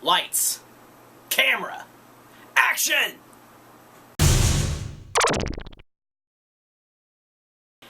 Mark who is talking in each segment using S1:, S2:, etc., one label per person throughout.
S1: Lights, camera, action!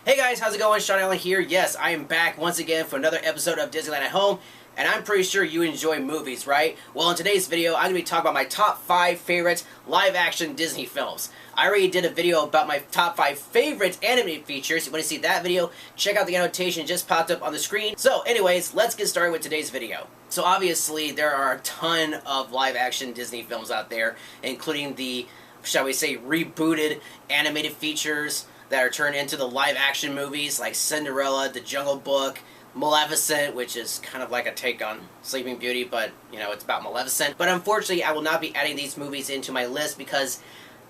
S1: Hey guys, how's it going? Shaun Allen here. Yes, I am back once again for another episode of Disneyland at Home, and I'm pretty sure you enjoy movies, right? Well, in today's video, I'm going to be talking about my top 5 favorite live-action Disney films. I already did a video about my top 5 favorite animated features. If you want to see that video, check out the annotation just popped up on the screen. So anyways, let's get started with today's video. So obviously, there are a ton of live-action Disney films out there, including the, shall we say, rebooted animated features that are turned into the live-action movies, like Cinderella, The Jungle Book, Maleficent, which is kind of like a take on Sleeping Beauty, but, you know, it's about Maleficent. But unfortunately, I will not be adding these movies into my list because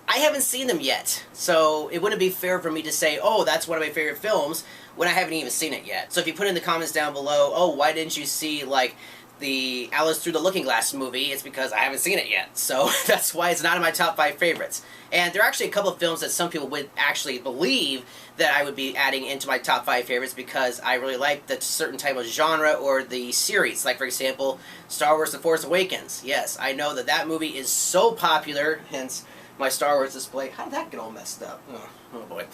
S1: I haven't seen them yet. So it wouldn't be fair for me to say, oh, that's one of my favorite films, when I haven't even seen it yet. So if you put in the comments down below, oh, why didn't you see, like, the Alice Through the Looking Glass movie, it's because I haven't seen it yet. So that's why it's not in my top 5 favorites. And there are actually a couple of films that some people would actually believe that I would be adding into my top 5 favorites because I really like the certain type of genre or the series. Like, for example, Star Wars The Force Awakens. Yes, I know that that movie is so popular, hence my Star Wars display. How did that get all messed up? Oh boy.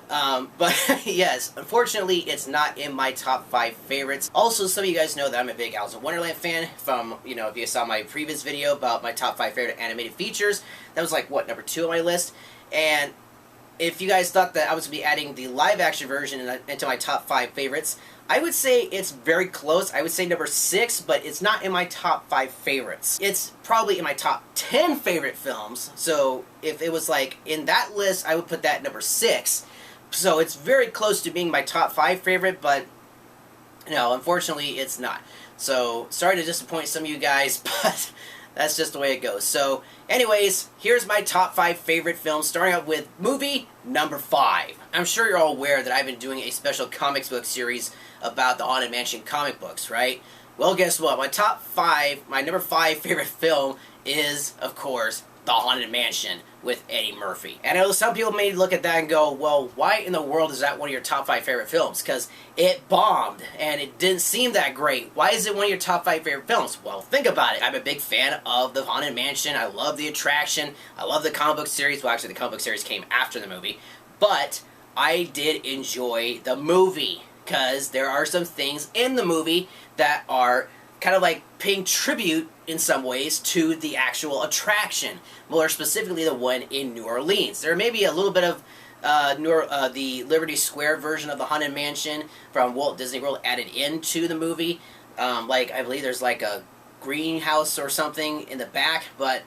S1: But yes, unfortunately, it's not in my top 5 favorites. Also, some of you guys know that I'm a big Alice in Wonderland fan from, you know, if you saw my previous video about my top 5 favorite animated features. That was like, what, number 2 on my list? And if you guys thought that I was going to be adding the live-action version into my top 5 favorites, I would say it's very close. I would say number 6, but it's not in my top 5 favorites. It's probably in my top 10 favorite films, so if it was like in that list, I would put that number 6. So it's very close to being my top 5 favorite, but no, unfortunately it's not. So sorry to disappoint some of you guys, but that's just the way it goes. So anyways, here's my top 5 favorite films, starting out with movie number 5. I'm sure you're all aware that I've been doing a special comics book series about the Haunted Mansion comic books, right? Well, guess what? My number 5 favorite film is, of course, The Haunted Mansion with Eddie Murphy. And I know some people may look at that and go, well, why in the world is that one of your top 5 favorite films? Because it bombed, and it didn't seem that great. Why is it one of your top 5 favorite films? Well, think about it. I'm a big fan of The Haunted Mansion. I love the attraction. I love the comic book series. Well, actually, the comic book series came after the movie. But I did enjoy the movie, because there are some things in the movie that are kind of like paying tribute in some ways to the actual attraction, more specifically the one in New Orleans. There may be a little bit of the Liberty Square version of the Haunted Mansion from Walt Disney World added into the movie. Like, I believe there's like a greenhouse or something in the back, but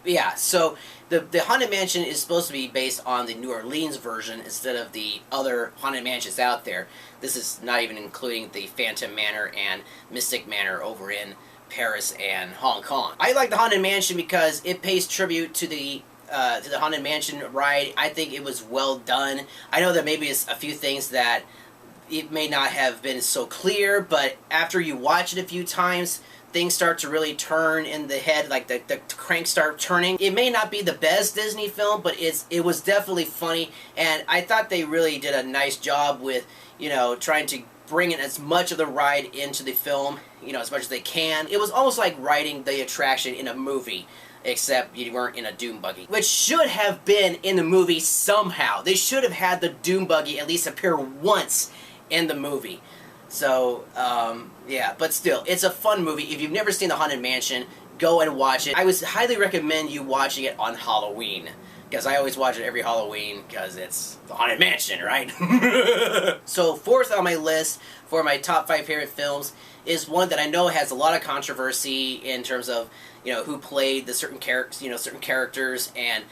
S1: yeah, so the Haunted Mansion is supposed to be based on the New Orleans version instead of the other Haunted Mansions out there. This is not even including the Phantom Manor and Mystic Manor over in Paris and Hong Kong. I like the Haunted Mansion because it pays tribute to the Haunted Mansion ride. I think it was well done. I know that maybe it's a few things that it may not have been so clear, but after you watch it a few times, things start to really turn in the head, like the cranks start turning. It may not be the best Disney film, but it was definitely funny, and I thought they really did a nice job with, you know, trying to bring in as much of the ride into the film, you know, as much as they can. It was almost like riding the attraction in a movie, except you weren't in a doom buggy, which should have been in the movie somehow. They should have had the doom buggy at least appear once in the movie. So, yeah, but still, it's a fun movie. If you've never seen The Haunted Mansion, go and watch it. I would highly recommend you watching it on Halloween, because I always watch it every Halloween, because it's The Haunted Mansion, right? So, 4th on my list for my top 5 favorite films is one that I know has a lot of controversy in terms of, you know, who played the certain characters, and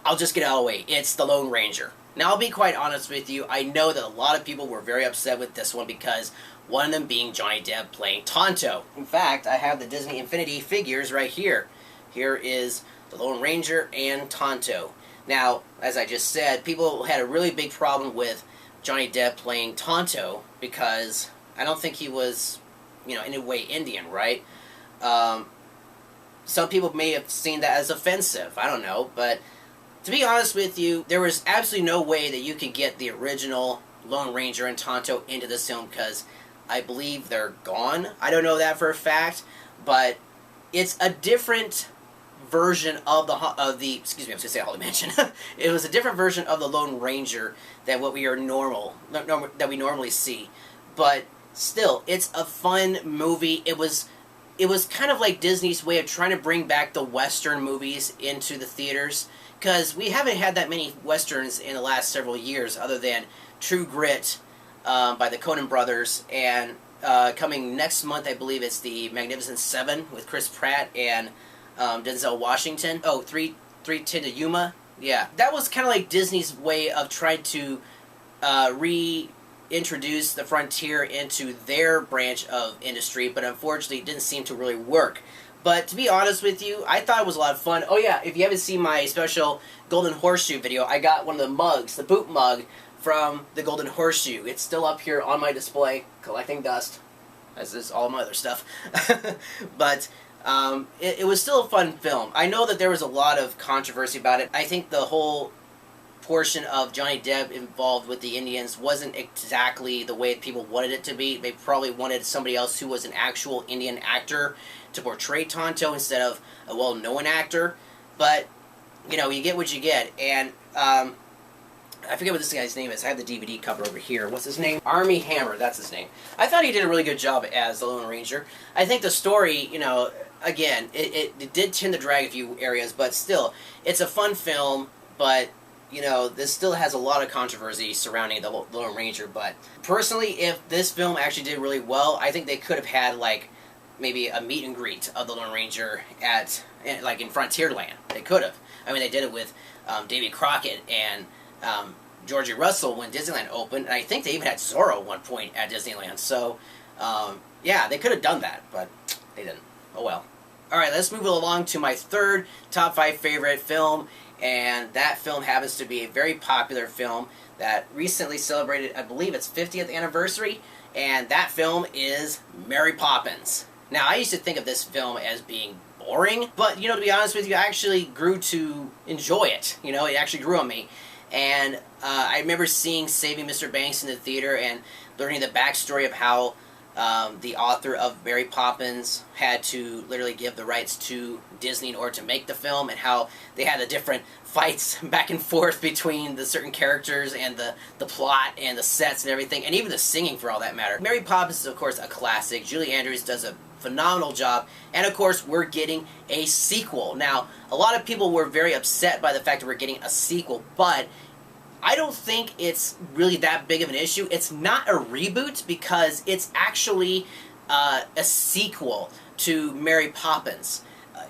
S1: I'll just get it out of the way. It's The Lone Ranger. Now, I'll be quite honest with you, I know that a lot of people were very upset with this one because one of them being Johnny Depp playing Tonto. In fact, I have the Disney Infinity figures right here. Here is the Lone Ranger and Tonto. Now, as I just said, people had a really big problem with Johnny Depp playing Tonto because I don't think he was, you know, in a way Indian, right? Some people may have seen that as offensive, I don't know, but to be honest with you, there was absolutely no way that you could get the original Lone Ranger and Tonto into this film because I believe they're gone. I don't know that for a fact, but it's a different version of the excuse me, I was gonna say Haunted Mansion. It was a different version of the Lone Ranger than what we are that we normally see, but still, it's a fun movie. It was kind of like Disney's way of trying to bring back the Western movies into the theaters, because we haven't had that many Westerns in the last several years, other than True Grit by the Coen brothers, and coming next month, I believe it's the Magnificent Seven with Chris Pratt and Denzel Washington. Oh, 310 to Yuma. Yeah, that was kind of like Disney's way of trying to reintroduce the frontier into their branch of industry, but unfortunately it didn't seem to really work. But to be honest with you, I thought it was a lot of fun. Oh yeah, if you haven't seen my special Golden Horseshoe video, I got one of the mugs, the boot mug, from the Golden Horseshoe. It's still up here on my display, collecting dust, as is all my other stuff. But it was still a fun film. I know that there was a lot of controversy about it. I think the whole portion of Johnny Depp involved with the Indians wasn't exactly the way people wanted it to be. They probably wanted somebody else who was an actual Indian actor to portray Tonto instead of a well-known actor. But, you know, you get what you get. And I forget what this guy's name is. I have the DVD cover over here. What's his name? Armie Hammer, that's his name. I thought he did a really good job as the Lone Ranger. I think the story, you know, again, it did tend to drag a few areas, but still, it's a fun film, but, you know, this still has a lot of controversy surrounding the Lone Ranger. But personally, if this film actually did really well, I think they could have had, like, maybe a meet and greet of the Lone Ranger at, like, in Frontierland. They could have. I mean, they did it with Davy Crockett and Georgie Russell when Disneyland opened, and I think they even had Zorro at one point at Disneyland. So, yeah, they could have done that, but they didn't. Oh well. Alright, let's move along to my third top 5 favorite film, and that film happens to be a very popular film that recently celebrated, I believe, its 50th anniversary, and that film is Mary Poppins. Now, I used to think of this film as being boring, but, you know, to be honest with you, I actually grew to enjoy it. You know, it actually grew on me. And I remember seeing Saving Mr. Banks in the theater and learning the backstory of how the author of Mary Poppins had to literally give the rights to Disney in order to make the film, and how they had the different fights back and forth between the certain characters and the plot and the sets and everything, and even the singing for all that matter. Mary Poppins is, of course, a classic. Julie Andrews does a phenomenal job, and of course we're getting a sequel. Now, a lot of people were very upset by the fact that we're getting a sequel, but I don't think it's really that big of an issue. It's not a reboot because it's actually a sequel to Mary Poppins.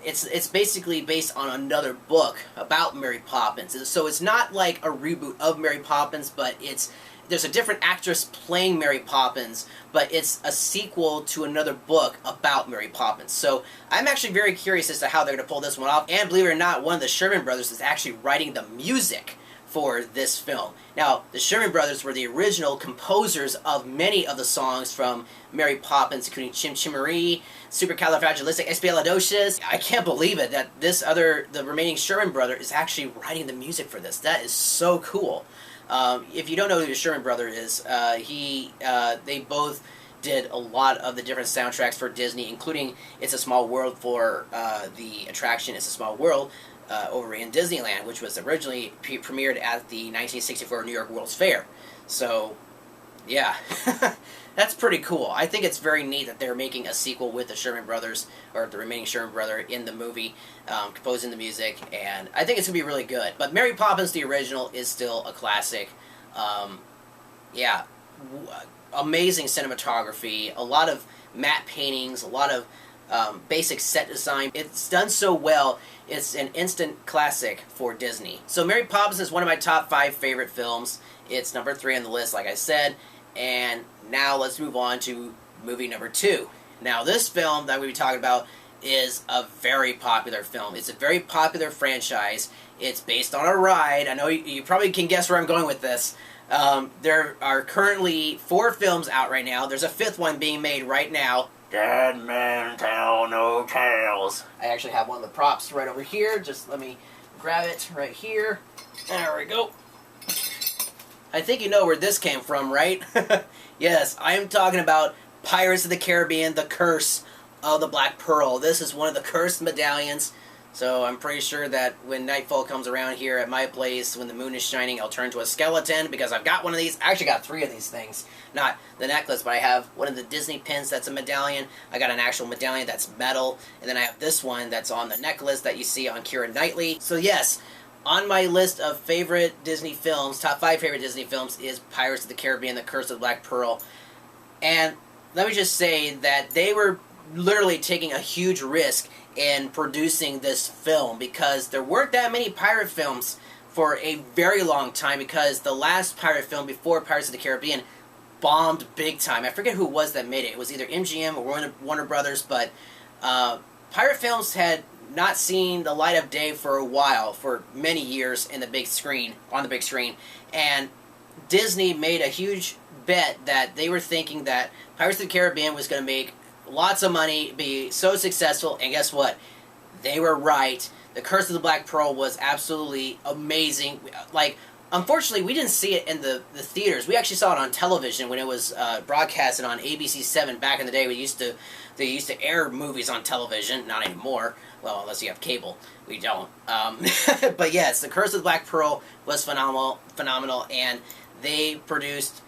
S1: It's basically based on another book about Mary Poppins. So it's not like a reboot of Mary Poppins, but there's a different actress playing Mary Poppins, but it's a sequel to another book about Mary Poppins. So I'm actually very curious as to how they're going to pull this one off. And believe it or not, one of the Sherman brothers is actually writing the music for this film. Now, the Sherman brothers were the original composers of many of the songs from Mary Poppins, including Chim Chimery, Supercalifragilisticexpialidocious. I can't believe it that the remaining Sherman brother is actually writing the music for this. That is so cool. If you don't know who the Sherman brother is, they both did a lot of the different soundtracks for Disney, including It's a Small World for the attraction It's a Small World over in Disneyland, which was originally premiered at the 1964 New York World's Fair. So, yeah, that's pretty cool. I think it's very neat that they're making a sequel with the Sherman brothers, or the remaining Sherman brother in the movie, composing the music, and I think it's going to be really good. But Mary Poppins, the original, is still a classic. Yeah, amazing cinematography, a lot of matte paintings, a lot of basic set design. It's done so well, it's an instant classic for Disney. So Mary Poppins is one of my top 5 favorite films. It's number 3 on the list, like I said. And now let's move on to movie number 2. Now, this film that we'll be talking about is a very popular film. It's a very popular franchise. It's based on a ride. I know you probably can guess where I'm going with this. There are currently 4 films out right now. There's a 5th one being made right now. Dead men tell no tales. I actually have one of the props right over here. Just let me grab it right here. There we go. I think you know where this came from, right? Yes, I am talking about Pirates of the Caribbean, The Curse Oh, the Black Pearl. This is one of the cursed medallions. So I'm pretty sure that when nightfall comes around here at my place, when the moon is shining, I'll turn into a skeleton because I've got one of these. I actually got 3 of these things. Not the necklace, but I have one of the Disney pins that's a medallion. I got an actual medallion that's metal. And then I have this one that's on the necklace that you see on Keira Knightley. So yes, on my list of favorite Disney films, top 5 favorite Disney films, is Pirates of the Caribbean, The Curse of the Black Pearl. And let me just say that they were literally taking a huge risk in producing this film because there weren't that many pirate films for a very long time because the last pirate film before Pirates of the Caribbean bombed big time. I forget who it was that made it. It was either MGM or Warner Brothers, but pirate films had not seen the light of day for a while, for many years on the big screen, and Disney made a huge bet that they were thinking that Pirates of the Caribbean was going to make lots of money, be so successful, and guess what? They were right. The Curse of the Black Pearl was absolutely amazing. Like, unfortunately, we didn't see it in the theaters. We actually saw it on television when it was broadcasted on ABC7 back in the day. They used to air movies on television. Not anymore. Well, unless you have cable. We don't. But yes, The Curse of the Black Pearl was phenomenal, and they produced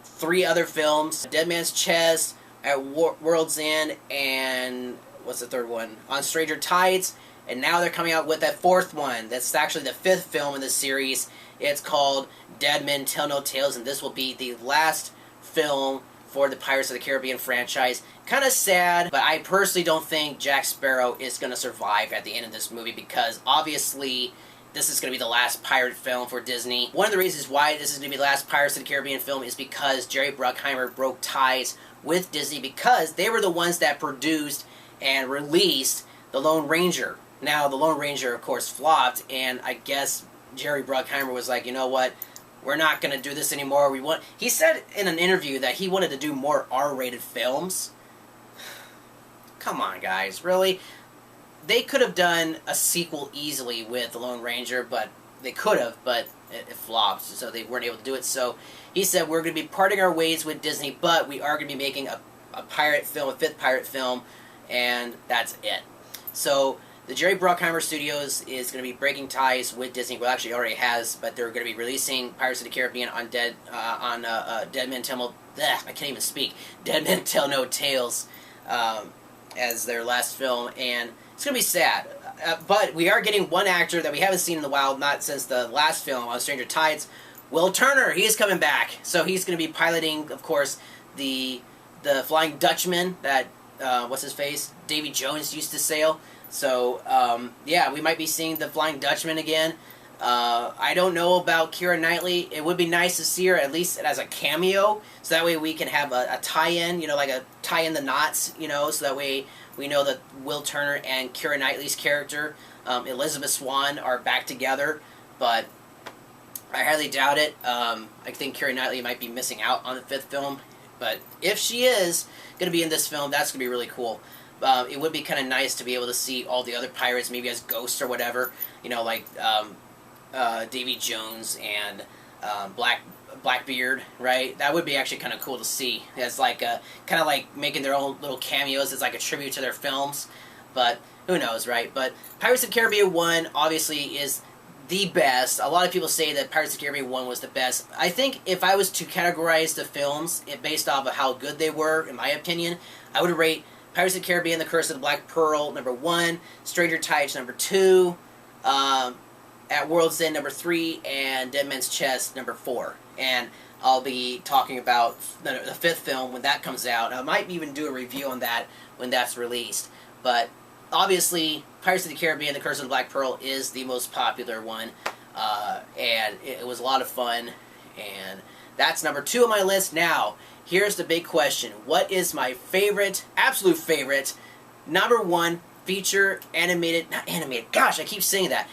S1: 3 other films: Dead Man's Chest, at World's End, and what's the 3rd one? On Stranger Tides, and now they're coming out with that 4th one. That's actually the 5th film in the series. It's called Dead Men Tell No Tales, and this will be the last film for the Pirates of the Caribbean franchise. Kind of sad, but I personally don't think Jack Sparrow is going to survive at the end of this movie because obviously this is going to be the last pirate film for Disney. One of the reasons why this is going to be the last Pirates of the Caribbean film is because Jerry Bruckheimer broke ties with Disney because they were the ones that produced and released The Lone Ranger. Now, The Lone Ranger, of course, flopped, and I guess Jerry Bruckheimer was like, you know what, we're not going to do this anymore. He said in an interview that he wanted to do more R-rated films. Come on, guys, really? They could have done a sequel easily with The Lone Ranger, but they could have, but it flopped, so they weren't able to do it. So he said, we're going to be parting our ways with Disney, but we are going to be making a pirate film, a 5th pirate film, and that's it. So the Jerry Bruckheimer Studios is going to be breaking ties with Disney. Well, actually already has, but they're going to be releasing Pirates of the Caribbean on Dead Men Tell No Tales as their last film, and it's going to be sad. But we are getting one actor that we haven't seen in a while, not since the last film on Stranger Tides, Will Turner. He's coming back. So he's going to be piloting, of course, the Flying Dutchman that, what's his face? Davy Jones used to sail. So, yeah, we might be seeing the Flying Dutchman again. I don't know about Keira Knightley. It would be nice to see her at least as a cameo, so that way we can have a tie-in, you know, like a tie-in the knots, you know, so that way we know that Will Turner and Keira Knightley's character, Elizabeth Swann, are back together, but I highly doubt it. I think Keira Knightley might be missing out on the 5th film, but if she is going to be in this film, that's going to be really cool. It would be kind of nice to be able to see all the other pirates, maybe as ghosts or whatever, you know, like Davy Jones and Blackbeard, right? That would be actually kind of cool to see. It's like kind of like making their own little cameos. It's like a tribute to their films, but who knows, right? But Pirates of the Caribbean 1 obviously is the best. A lot of people say that Pirates of the Caribbean 1 was the best. I think if I was to categorize the films based off of how good they were, in my opinion, I would rate Pirates of the Caribbean, The Curse of the Black Pearl, number 1, Stranger Tides, number 2, At World's End, number 3, and Dead Man's Chest, number 4. And I'll be talking about the 5th film when that comes out. I might even do a review on that when that's released. But obviously, Pirates of the Caribbean, The Curse of the Black Pearl is the most popular one. And it was a lot of fun. And that's number 2 on my list. Now, here's the big question. What is my favorite, absolute favorite, number 1 feature not animated, gosh, I keep saying that,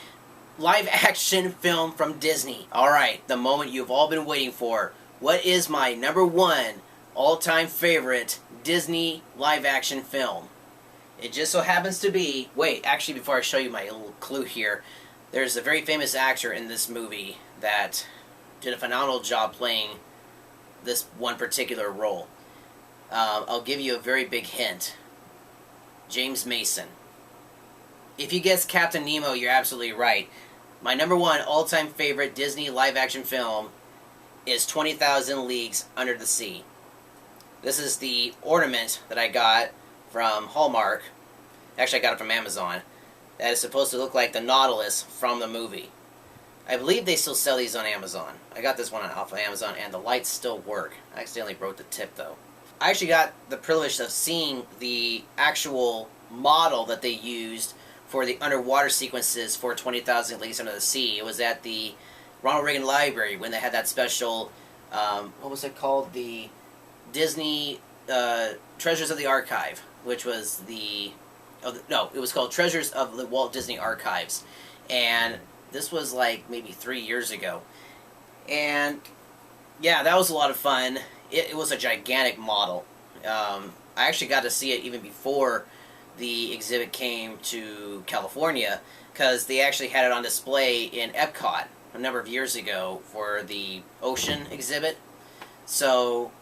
S1: live-action film from Disney? Alright, the moment you've all been waiting for. What is my number 1 all-time favorite Disney live-action film? It just so happens to be... Wait, actually, before I show you my little clue here, there's a very famous actor in this movie that did a phenomenal job playing this one particular role. I'll give you a very big hint. James Mason. If you guessed Captain Nemo, you're absolutely right. My number one all-time favorite Disney live-action film is 20,000 Leagues Under the Sea. This is the ornament that I got from Hallmark. Actually, I got it from Amazon. That is supposed to look like the Nautilus from the movie. I believe they still sell these on Amazon. I got this one off of Amazon, and the lights still work. I accidentally broke the tip, though. I actually got the privilege of seeing the actual model that they used for the underwater sequences for 20,000 Leagues Under the Sea. It was at the Ronald Reagan Library when they had that special, what was it called? The Disney Treasures of the Archive, which was the... Oh, no, it was called Treasures of the Walt Disney Archives. And this was like maybe 3 years ago. And yeah, that was a lot of fun. It was a gigantic model. I actually got to see it even before the exhibit came to California, because they actually had it on display in Epcot a number of years ago for the ocean exhibit. So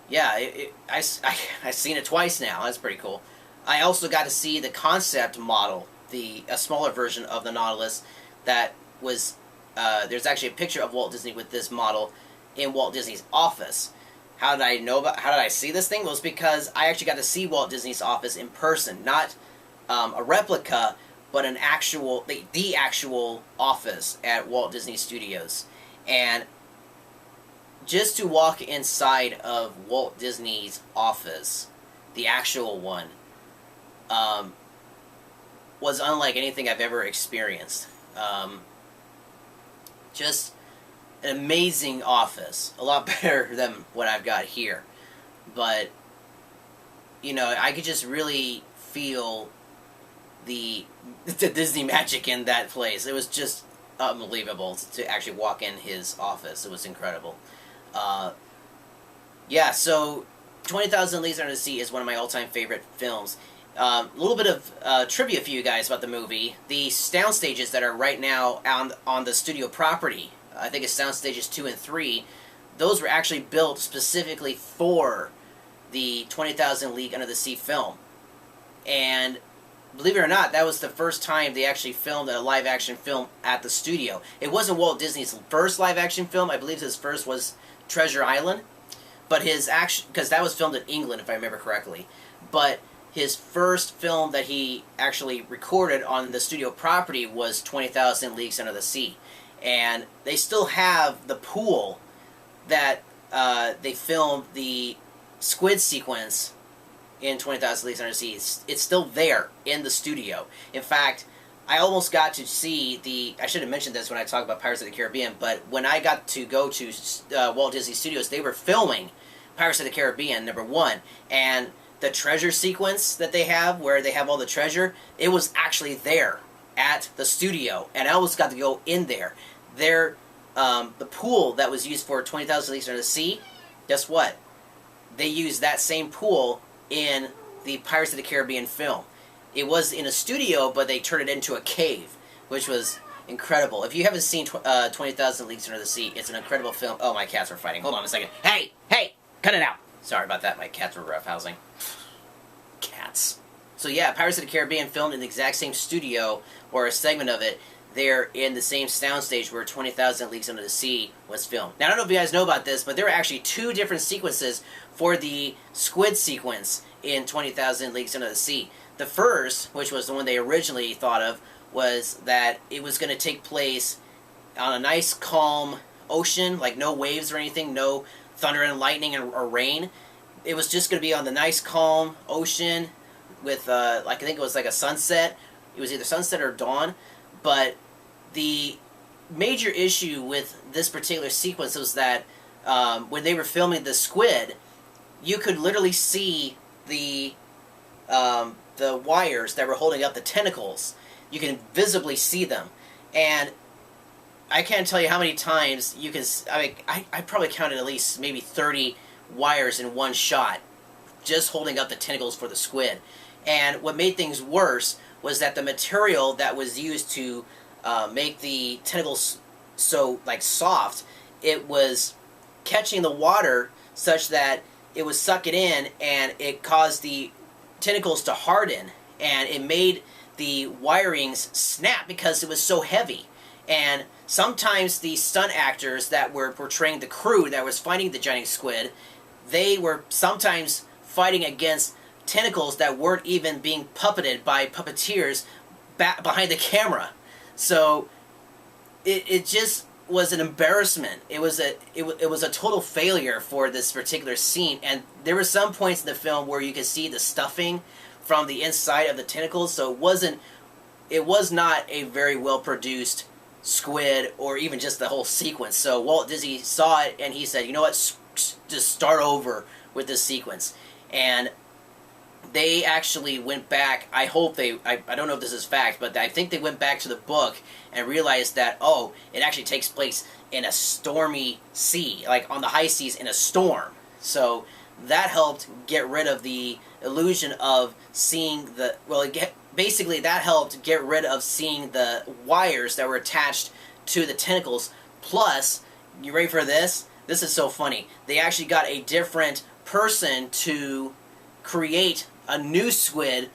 S1: yeah, I've seen it twice now. That's pretty cool. I also got to see the concept model, a smaller version of the Nautilus that was, there's actually a picture of Walt Disney with this model in Walt Disney's office. How did I see this thing? Well, it's because I actually got to see Walt Disney's office in person. Not a replica, but an actual, the actual office at Walt Disney Studios. And just to walk inside of Walt Disney's office, the actual one, was unlike anything I've ever experienced. Just an amazing office. A lot better than what I've got here. But, you know, I could just really feel the Disney magic in that place. It was just unbelievable to actually walk in his office. It was incredible. Yeah, so 20,000 Leagues Under the Sea is one of my all-time favorite films. A little bit of trivia for you guys about the movie. The sound stages that are right now on the studio property, I think it's sound stages 2 and 3, those were actually built specifically for the 20,000 League Under the Sea film. And believe it or not, that was the first time they actually filmed a live-action film at the studio. It wasn't Walt Disney's first live-action film. I believe his first was Treasure Island. But his because that was filmed in England, if I remember correctly. But his first film that he actually recorded on the studio property was 20,000 Leagues Under the Sea. And they still have the pool that they filmed the squid sequence in 20,000 Leagues Under the Sea. It's still there in the studio. In fact, I almost got to see I should have mentioned this when I talked about Pirates of the Caribbean, but when I got to go to Walt Disney Studios, they were filming Pirates of the Caribbean #1, and the treasure sequence that they have, where they have all the treasure, it was actually there at the studio, and I almost got to go in there. The pool that was used for 20,000 Leagues Under the Sea, guess what? They used that same pool in the Pirates of the Caribbean film. It was in a studio, but they turned it into a cave, which was incredible. If you haven't seen 20,000 Leagues Under the Sea, it's an incredible film. Oh, my cats are fighting. Hold on a second. Hey! Hey! Cut it out! Sorry about that. My cats were roughhousing. Cats. So yeah, Pirates of the Caribbean filmed in the exact same studio, or a segment of it, there in the same soundstage where 20,000 Leagues Under the Sea was filmed. Now, I don't know if you guys know about this, but there were actually 2 different sequences for the squid sequence in 20,000 Leagues Under the Sea. The first, which was the one they originally thought of, was that it was going to take place on a nice, calm ocean, like no waves or anything, no thunder and lightning or rain. It was just going to be on the nice, calm ocean with, like, I think it was like a sunset. It was either sunset or dawn. But the major issue with this particular sequence was that when they were filming the squid, you could literally see the wires that were holding up the tentacles. You can visibly see them. And I can't tell you how many times you can... I mean, I probably counted at least maybe 30 wires in one shot, just holding up the tentacles for the squid. And what made things worse was that the material that was used to make the tentacles so, like, soft, it was catching the water such that it would suck it in, and it caused the tentacles to harden and it made the wirings snap because it was so heavy. And sometimes the stunt actors that were portraying the crew that was fighting the giant squid, they were sometimes fighting against tentacles that weren't even being puppeted by puppeteers behind the camera. So it just was an embarrassment. It was a total failure for this particular scene, and there were some points in the film where you could see the stuffing from the inside of the tentacles, so it was not a very well produced squid or even just the whole sequence. So Walt Disney saw it and he said, you know what, just start over with this sequence. And they actually went back, I don't know if this is fact, but I think they went back to the book and realized that, oh, it actually takes place in a stormy sea, like on the high seas in a storm. So that helped get rid of the illusion of seeing the, basically that helped get rid of seeing the wires that were attached to the tentacles. Plus, you ready for this? This is so funny. They actually got a different person to create a new squid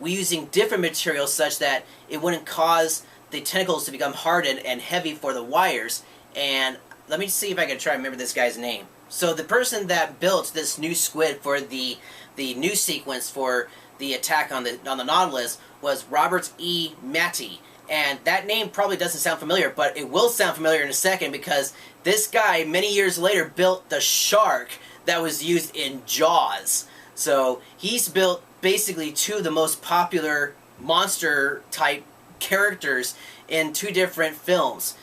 S1: using different materials such that it wouldn't cause the tentacles to become hardened and heavy for the wires. And let me see if I can try to remember this guy's name. So the person that built this new squid for the new sequence for the attack on the Nautilus was Robert E. Matty. And that name probably doesn't sound familiar, but it will sound familiar in a second because this guy, many years later, built the shark that was used in Jaws. So he's built basically two of the most popular monster-type characters in two different films.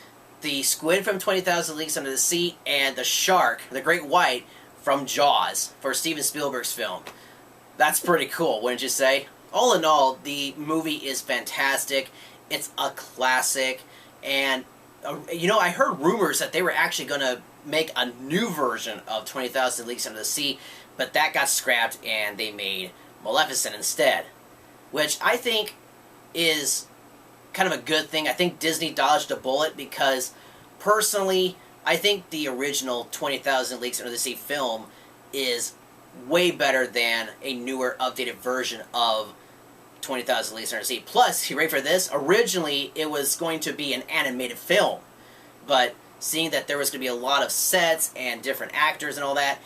S1: The squid from 20,000 Leagues Under the Sea and the shark, the great white, from Jaws for Steven Spielberg's film. That's pretty cool, wouldn't you say? All in all, the movie is fantastic. It's a classic. And, you know, I heard rumors that they were actually going to make a new version of 20,000 Leagues Under the Sea, but that got scrapped and they made Maleficent instead, which I think is kind of a good thing. I think Disney dodged a bullet because, personally, I think the original 20,000 Leagues Under the Sea film is way better than a newer, updated version of 20,000 Leagues Under the Sea. Plus, you ready for this? Originally, it was going to be an animated film, but seeing that there was going to be a lot of sets and different actors and all that,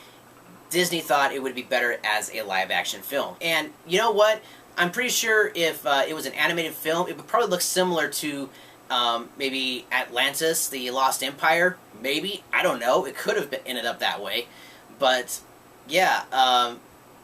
S1: Disney thought it would be better as a live-action film. And you know what? I'm pretty sure if it was an animated film, it would probably look similar to maybe Atlantis, the Lost Empire. Maybe. I don't know. It could have ended up that way. But, yeah,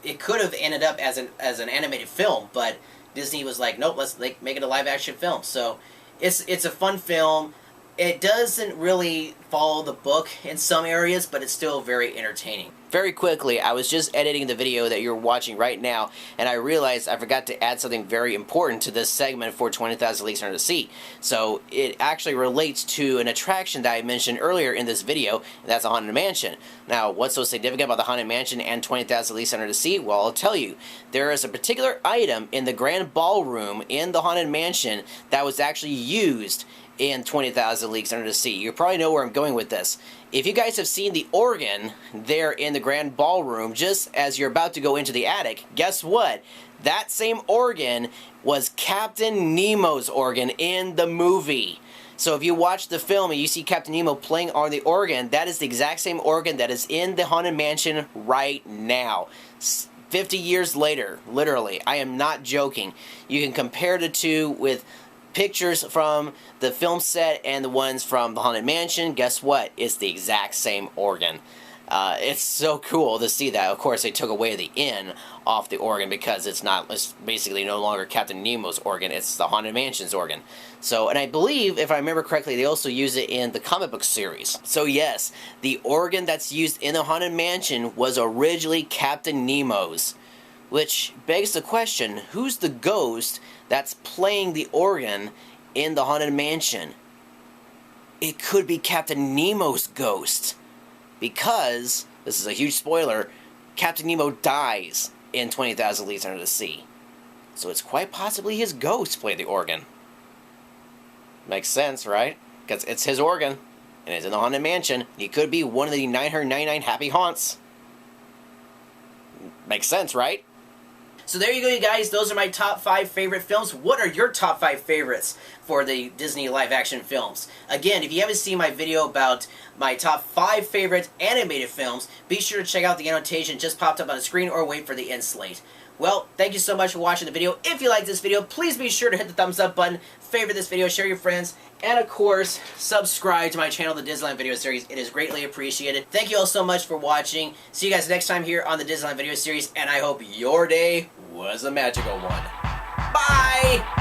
S1: it could have ended up as an animated film, but Disney was like, nope, let's make it a live-action film. So it's a fun film. It doesn't really follow the book in some areas, but it's still very entertaining. Very quickly, I was just editing the video that you're watching right now, and I realized I forgot to add something very important to this segment for 20,000 Leagues Under the Sea. So it actually relates to an attraction that I mentioned earlier in this video, and that's the Haunted Mansion. Now, what's so significant about the Haunted Mansion and 20,000 Leagues Under the Sea? Well, I'll tell you. There is a particular item in the Grand Ballroom in the Haunted Mansion that was actually used in 20,000 Leagues Under the Sea. You probably know where I'm going with this. If you guys have seen the organ there in the Grand Ballroom, just as you're about to go into the attic, guess what? That same organ was Captain Nemo's organ in the movie. So if you watch the film and you see Captain Nemo playing on the organ, that is the exact same organ that is in the Haunted Mansion right now. 50 years later, literally. I am not joking. You can compare the two with pictures from the film set and the ones from the Haunted Mansion. Guess what? It's the exact same organ. It's so cool to see that. Of course, they took away the N off the organ because it's basically no longer Captain Nemo's organ. It's the Haunted Mansion's organ. So, and I believe, if I remember correctly, they also use it in the comic book series. So yes, the organ that's used in the Haunted Mansion was originally Captain Nemo's. Which begs the question, who's the ghost that's playing the organ in the Haunted Mansion? It could be Captain Nemo's ghost. Because, this is a huge spoiler, Captain Nemo dies in 20,000 Leagues Under the Sea. So it's quite possibly his ghost played the organ. Makes sense, right? Because it's his organ, and it's in the Haunted Mansion. He could be one of the 999 happy haunts. Makes sense, right? So there you go, you guys. Those are my top 5 favorite films. What are your top 5 favorites for the Disney live-action films? Again, if you haven't seen my video about my top 5 favorite animated films, be sure to check out the annotation just popped up on the screen or wait for the end slate. Well, thank you so much for watching the video. If you liked this video, please be sure to hit the thumbs up button, favorite this video, share your friends, and of course, subscribe to my channel, the Disneyland Video Series. It is greatly appreciated. Thank you all so much for watching. See you guys next time here on the Disneyland Video Series, and I hope your day was a magical one. Bye!